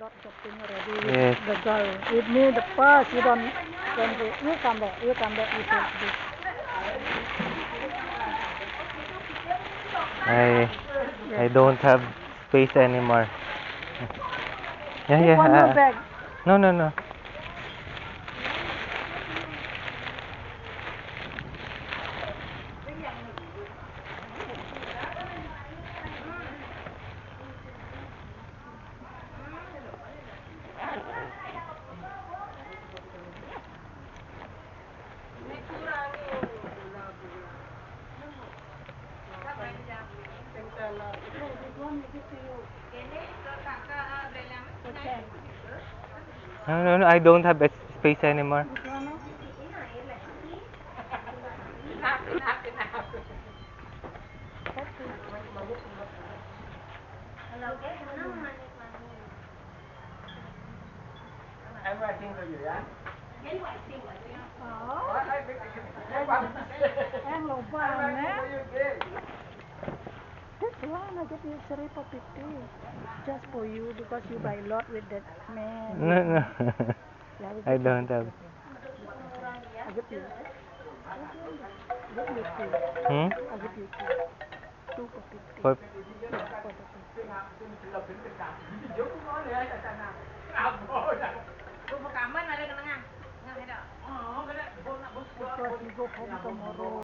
lot shopping already with Yes. the girl. With me, the first, you don't do. You come back, you take this. I don't have space anymore. Yeah, Take yeah. one more bag. No, no, no. No, no, no. I don't have space anymore. Em writing rồi gì á? Ang loban, eh? This one I get you 3 for 50. Just for you because you buy a lot with that man. No, no. Yeah, I don't have. I get you. Get you two. Hmm? I get you two. 2 for 50. For Yeah, 4 for 50. Cảm ơn là đây cái năng. Because we go home tomorrow.